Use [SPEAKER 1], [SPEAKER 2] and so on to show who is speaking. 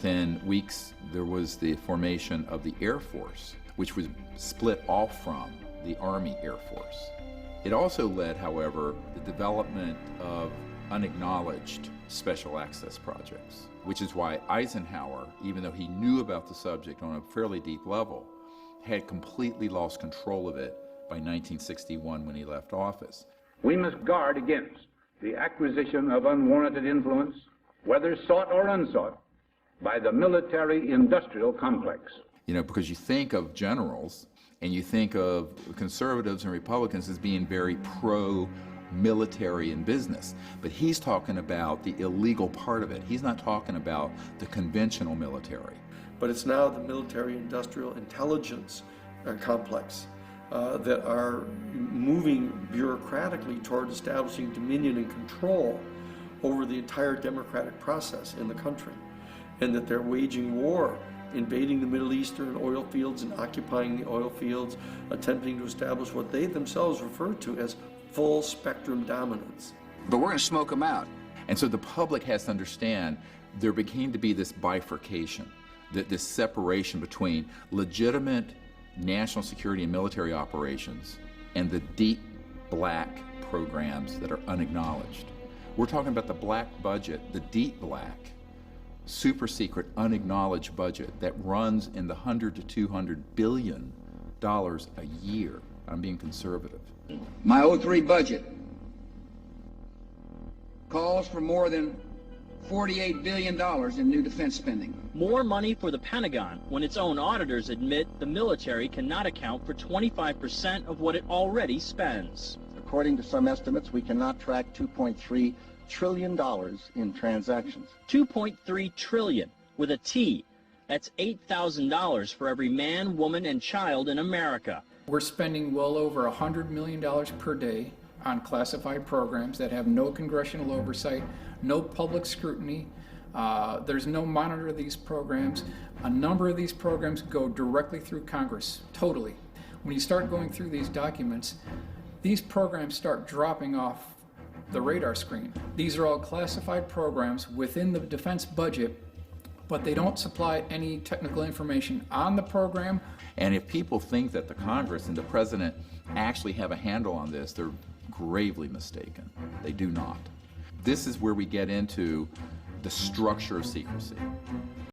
[SPEAKER 1] Within weeks, there was the formation of the Air Force, which was split off from the Army Air Force. It also led, however, the development of unacknowledged special access projects, which is why Eisenhower, even though he knew about the subject on a fairly deep level, had completely lost control of it by 1961 when he left office.
[SPEAKER 2] We must guard against the acquisition of unwarranted influence, whether sought or unsought, by the military-industrial complex.
[SPEAKER 1] You know, because you think of generals and you think of conservatives and Republicans as being very pro-military in business, but he's talking about the illegal part of it. He's not talking about the conventional military.
[SPEAKER 3] But it's now the military-industrial intelligence complex that are moving bureaucratically toward establishing dominion and control over the entire democratic process in the country, and that they're waging war, invading the Middle Eastern oil fields and occupying the oil fields, attempting to establish what they themselves refer to as full spectrum dominance.
[SPEAKER 4] But we're going to smoke them out.
[SPEAKER 1] And so the public has to understand there became to be this bifurcation, this separation between legitimate national security and military operations and the deep black programs that are unacknowledged. We're talking about the black budget, the deep black, super secret, unacknowledged budget that runs in the $100 to $200 billion a year. I'm being conservative.
[SPEAKER 4] My 03 budget calls for more than $48 billion in new defense spending.
[SPEAKER 5] More money for the Pentagon when its own auditors admit the military cannot account for 25% of what it already spends.
[SPEAKER 6] According to some estimates, we cannot track $2.3 trillion in transactions.
[SPEAKER 5] 2.3 trillion with a T. That's $8,000 for every man, woman, and child in America.
[SPEAKER 7] We're spending well over $100 million per day on classified programs that have no congressional oversight, no public scrutiny. There's no monitor of these programs. A number of these programs go directly through Congress, totally. When you start going through these documents, these programs start dropping off the radar screen. These are all classified programs within the defense budget, but they don't supply any technical information on the program.
[SPEAKER 1] And if people think that the Congress and the President actually have a handle on this, they're gravely mistaken. They do not. This is where we get into the structure of secrecy.